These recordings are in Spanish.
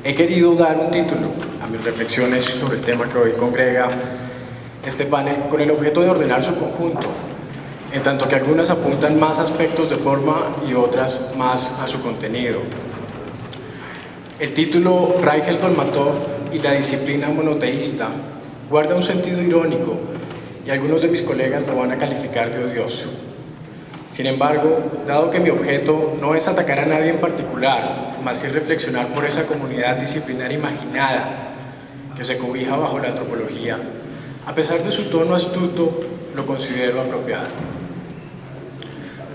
He querido dar un título a mis reflexiones sobre el tema que hoy congrega este panel con el objeto de ordenar su conjunto, en tanto que algunas apuntan más aspectos de forma y otras más a su contenido. El título Reigel Dolmatov y la disciplina monoteísta guarda un sentido irónico y algunos de mis colegas lo van a calificar de odioso. Sin embargo, dado que mi objeto no es atacar a nadie en particular, más sí reflexionar por esa comunidad disciplinaria imaginada que se cobija bajo la antropología, a pesar de su tono astuto, lo considero apropiado.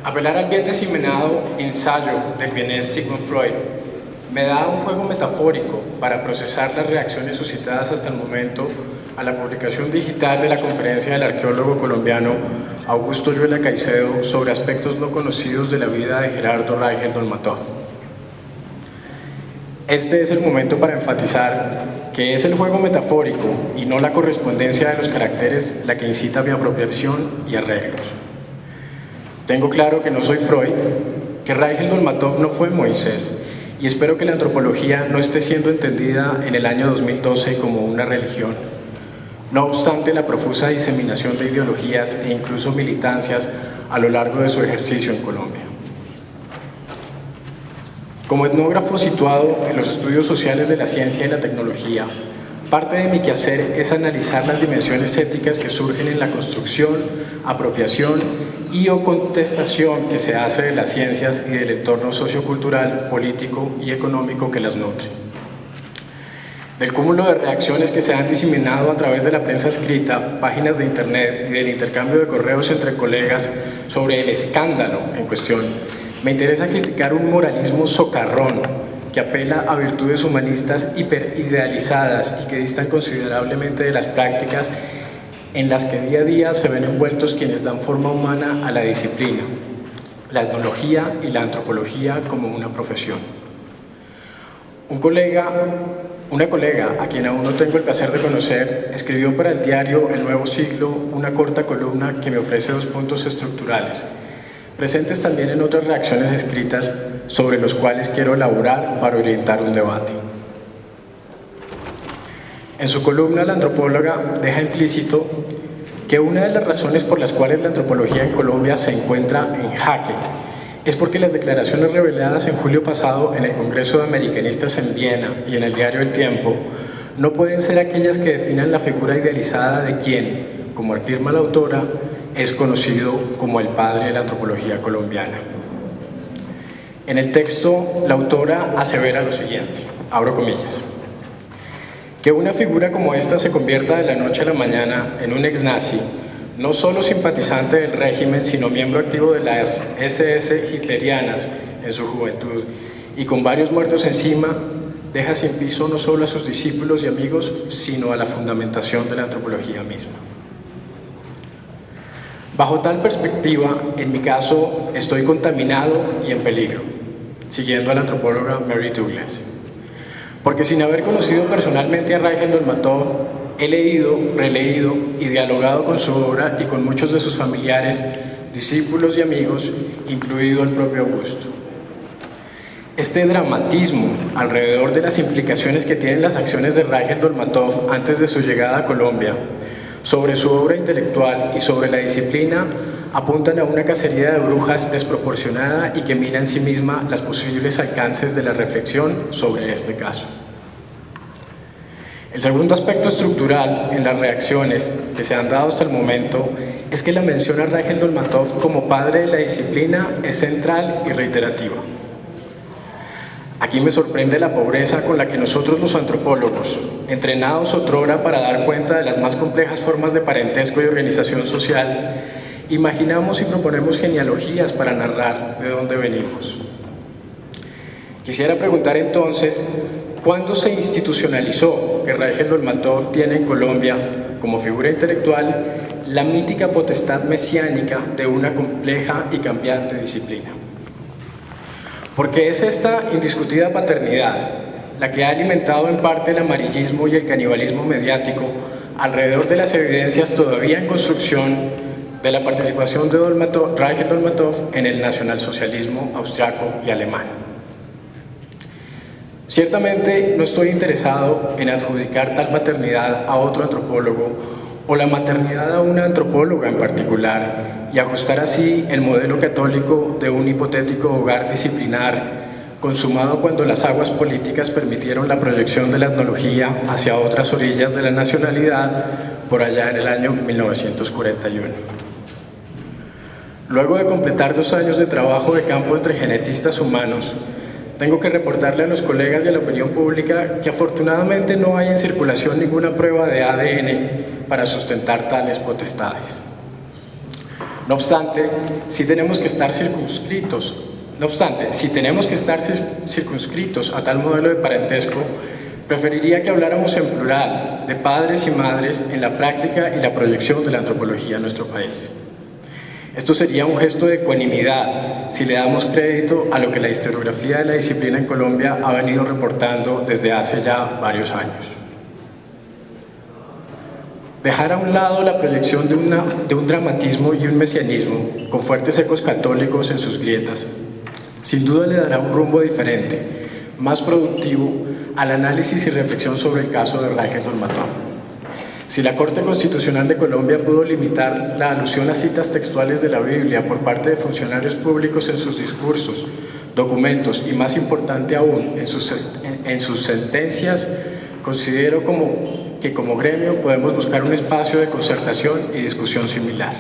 Apelar al bien diseminado ensayo del vienés Sigmund Freud me da un juego metafórico para procesar las reacciones suscitadas hasta el momento a la publicación digital de la conferencia del arqueólogo colombiano Augusto Yuela Caicedo sobre aspectos no conocidos de la vida de Gerardo Reigel Dolmatov. Este es el momento para enfatizar que es el juego metafórico y no la correspondencia de los caracteres la que incita a mi apropiación y arreglos. Tengo claro que no soy Freud, que Reigel Dolmatov no fue Moisés, y espero que la antropología no esté siendo entendida en el año 2012 como una religión. No obstante la profusa diseminación de ideologías e incluso militancias a lo largo de su ejercicio en Colombia. Como etnógrafo situado en los estudios sociales de la ciencia y la tecnología, parte de mi quehacer es analizar las dimensiones éticas que surgen en la construcción, apropiación y o contestación que se hace de las ciencias y del entorno sociocultural, político y económico que las nutre. Del cúmulo de reacciones que se han diseminado a través de la prensa escrita, páginas de internet y del intercambio de correos entre colegas sobre el escándalo en cuestión, me interesa criticar un moralismo socarrón que apela a virtudes humanistas hiperidealizadas y que distan considerablemente de las prácticas en las que día a día se ven envueltos quienes dan forma humana a la disciplina, la etnología y la antropología como una profesión. Una colega, a quien aún no tengo el placer de conocer, escribió para el diario El Nuevo Siglo una corta columna que me ofrece 2 puntos estructurales, presentes también en otras reacciones escritas sobre los cuales quiero elaborar para orientar un debate. En su columna, la antropóloga deja implícito que una de las razones por las cuales la antropología en Colombia se encuentra en jaque es porque las declaraciones reveladas en julio pasado en el Congreso de Americanistas en Viena y en el diario El Tiempo no pueden ser aquellas que definan la figura idealizada de quien, como afirma la autora, es conocido como el padre de la antropología colombiana. En el texto, la autora asevera lo siguiente, abro comillas: que una figura como esta se convierta de la noche a la mañana en un ex-nazi, no solo simpatizante del régimen, sino miembro activo de las SS hitlerianas en su juventud, y con varios muertos encima, deja sin piso no solo a sus discípulos y amigos, sino a la fundamentación de la antropología misma. Bajo tal perspectiva, en mi caso, estoy contaminado y en peligro, siguiendo a la antropóloga Mary Douglas. Porque sin haber conocido personalmente a Reigel Dolmatov, he leído, releído y dialogado con su obra y con muchos de sus familiares, discípulos y amigos, incluido el propio Augusto. Este dramatismo alrededor de las implicaciones que tienen las acciones de Reigel Dolmatov antes de su llegada a Colombia, sobre su obra intelectual y sobre la disciplina, apuntan a una cacería de brujas desproporcionada y que mira en sí misma los posibles alcances de la reflexión sobre este caso. El segundo aspecto estructural en las reacciones que se han dado hasta el momento es que la mención a Reigel Dolmatov como padre de la disciplina es central y reiterativa. Aquí me sorprende la pobreza con la que nosotros los antropólogos, entrenados otrora para dar cuenta de las más complejas formas de parentesco y organización social, imaginamos y proponemos genealogías para narrar de dónde venimos. Quisiera preguntar entonces, ¿cuándo se institucionalizó que Reigel Dolmatov tiene en Colombia, como figura intelectual, la mítica potestad mesiánica de una compleja y cambiante disciplina? Porque es esta indiscutida paternidad la que ha alimentado en parte el amarillismo y el canibalismo mediático alrededor de las evidencias todavía en construcción de la participación de Reigel Dolmatov en el nacionalsocialismo austriaco y alemán. Ciertamente no estoy interesado en adjudicar tal maternidad a otro antropólogo o la maternidad a una antropóloga en particular y ajustar así el modelo católico de un hipotético hogar disciplinar consumado cuando las aguas políticas permitieron la proyección de la etnología hacia otras orillas de la nacionalidad por allá en el año 1941. Luego de completar 2 años de trabajo de campo entre genetistas humanos, tengo que reportarle a los colegas y a la opinión pública que afortunadamente no hay en circulación ninguna prueba de ADN para sustentar tales potestades. No obstante, si tenemos que estar circunscritos a tal modelo de parentesco, preferiría que habláramos en plural de padres y madres en la práctica y la proyección de la antropología en nuestro país. Esto sería un gesto de ecuanimidad si le damos crédito a lo que la historiografía de la disciplina en Colombia ha venido reportando desde hace ya varios años. Dejar a un lado la proyección de un dramatismo y un mesianismo con fuertes ecos católicos en sus grietas, sin duda le dará un rumbo diferente, más productivo al análisis y reflexión sobre el caso de Rangel Dolmatov. Si la Corte Constitucional de Colombia pudo limitar la alusión a citas textuales de la Biblia por parte de funcionarios públicos en sus discursos, documentos y, más importante aún, en sus sentencias, considero que como gremio podemos buscar un espacio de concertación y discusión similar.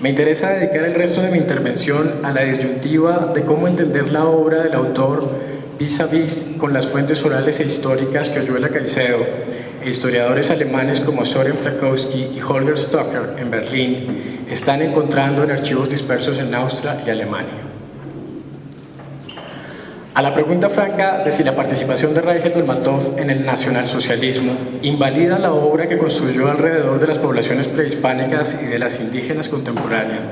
Me interesa dedicar el resto de mi intervención a la disyuntiva de cómo entender la obra del autor vis a vis con las fuentes orales e históricas que Oyuela Caicedo e historiadores alemanes como Soren Flakowski y Holger Stocker en Berlín están encontrando en archivos dispersos en Austria y Alemania. A la pregunta franca de si la participación de Rangel Dolmatov en el nacionalsocialismo invalida la obra que construyó alrededor de las poblaciones prehispánicas y de las indígenas contemporáneas,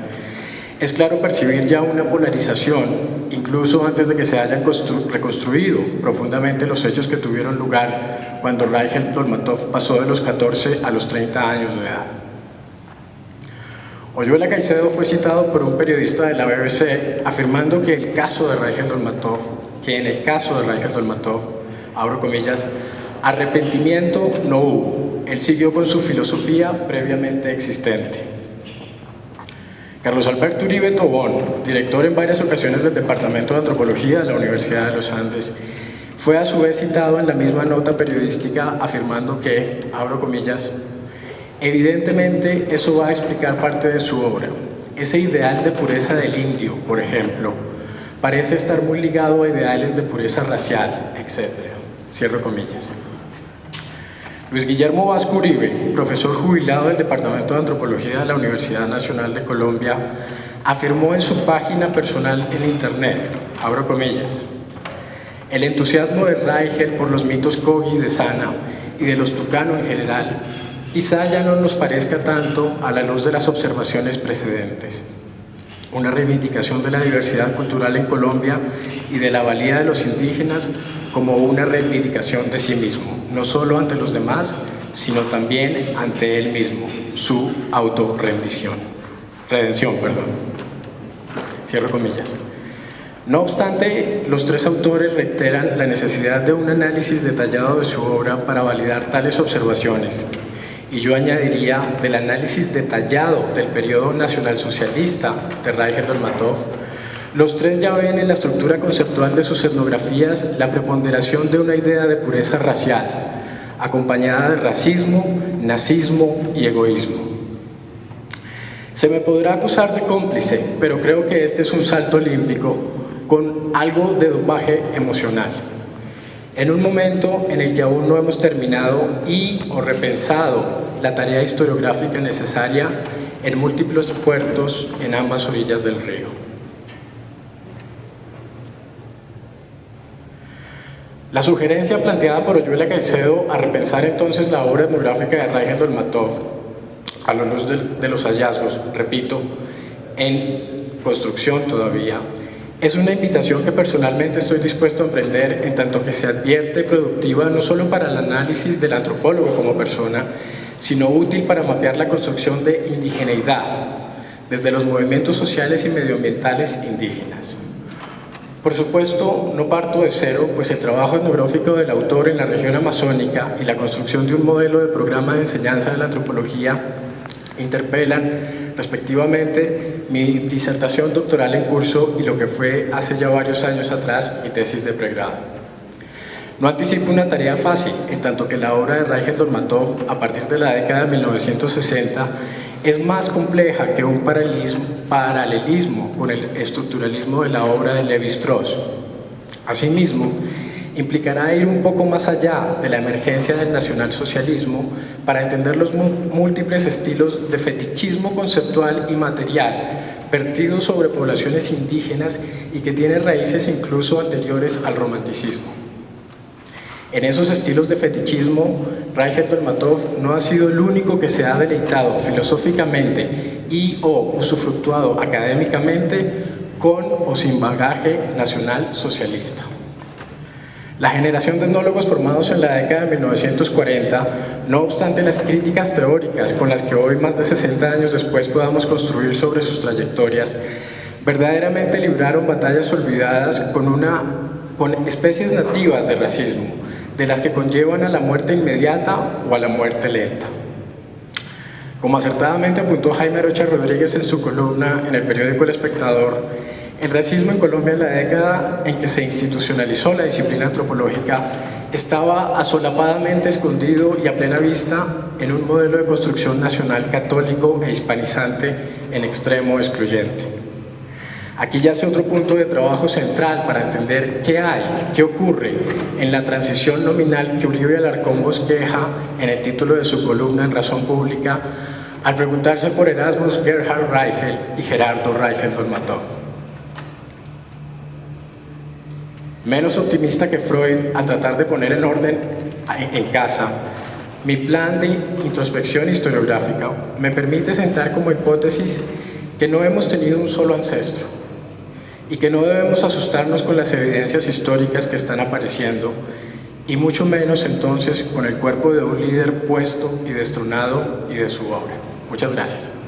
es claro percibir ya una polarización, incluso antes de que se hayan reconstruido profundamente los hechos que tuvieron lugar cuando Rangel Dolmatov pasó de los 14 a los 30 años de edad. Oyuela Caicedo fue citado por un periodista de la BBC afirmando que en el caso de Rangel Dolmatov, abro comillas, arrepentimiento no hubo, él siguió con su filosofía previamente existente. Carlos Alberto Uribe Tobón, director en varias ocasiones del Departamento de Antropología de la Universidad de los Andes, fue a su vez citado en la misma nota periodística afirmando que, abro comillas, evidentemente eso va a explicar parte de su obra. Ese ideal de pureza del indio, por ejemplo, parece estar muy ligado a ideales de pureza racial, etc. Cierro comillas. Luis Guillermo Vasco Uribe, profesor jubilado del Departamento de Antropología de la Universidad Nacional de Colombia, afirmó en su página personal en internet, abro comillas, el entusiasmo de Rangel por los mitos Kogi de Sana y de los Tucano en general quizá ya no nos parezca tanto a la luz de las observaciones precedentes. Una reivindicación de la diversidad cultural en Colombia y de la valía de los indígenas como una reivindicación de sí mismo, no solo ante los demás, sino también ante él mismo, su autorrendición. Redención, perdón. Cierro comillas. No obstante, los tres autores reiteran la necesidad de un análisis detallado de su obra para validar tales observaciones. Y yo añadiría del análisis detallado del periodo nacionalsocialista de Rangel Dolmatov. Los tres ya ven en la estructura conceptual de sus etnografías la preponderación de una idea de pureza racial, acompañada de racismo, nazismo y egoísmo. Se me podrá acusar de cómplice, pero creo que este es un salto olímpico con algo de dopaje emocional. En un momento en el que aún no hemos terminado o repensado la tarea historiográfica necesaria en múltiples puertos en ambas orillas del río. La sugerencia planteada por Oyuela Caicedo a repensar entonces la obra etnográfica de Rangel Dolmatov a la luz de los hallazgos, repito, en construcción todavía, es una invitación que personalmente estoy dispuesto a emprender en tanto que se advierte productiva no solo para el análisis del antropólogo como persona, sino útil para mapear la construcción de indigeneidad desde los movimientos sociales y medioambientales indígenas. Por supuesto, no parto de cero, pues el trabajo etnográfico del autor en la región amazónica y la construcción de un modelo de programa de enseñanza de la antropología interpelan respectivamente mi disertación doctoral en curso y lo que fue hace ya varios años atrás mi tesis de pregrado. No anticipo una tarea fácil, en tanto que la obra de Raigel Dolmatov, a partir de la década de 1960, es más compleja que un paralelismo con el estructuralismo de la obra de Lévi-Strauss. Asimismo, implicará ir un poco más allá de la emergencia del nacionalsocialismo para entender los múltiples estilos de fetichismo conceptual y material vertidos sobre poblaciones indígenas y que tienen raíces incluso anteriores al romanticismo. En esos estilos de fetichismo, Raigel Dolmatov no ha sido el único que se ha deleitado filosóficamente y o usufructuado académicamente con o sin bagaje nacional socialista. La generación de etnólogos formados en la década de 1940, no obstante las críticas teóricas con las que hoy, más de 60 años después, podamos construir sobre sus trayectorias, verdaderamente libraron batallas olvidadas con especies nativas de racismo, de las que conllevan a la muerte inmediata o a la muerte lenta. Como acertadamente apuntó Jaime Arocha Rodríguez en su columna en el periódico El Espectador, el racismo en Colombia en la década en que se institucionalizó la disciplina antropológica estaba asolapadamente escondido y a plena vista en un modelo de construcción nacional católico e hispanizante en extremo excluyente. Aquí yace otro punto de trabajo central para entender qué ocurre en la transición nominal que Uribe Alarcón bosqueja en el título de su columna en Razón Pública al preguntarse por Erasmus Gerhard Raigel y Gerardo Raigel Dolmatov. Menos optimista que Freud al tratar de poner en orden en casa, mi plan de introspección historiográfica me permite sentar como hipótesis que no hemos tenido un solo ancestro y que no debemos asustarnos con las evidencias históricas que están apareciendo y mucho menos entonces con el cuerpo de un líder puesto y destronado y de su obra. Muchas gracias.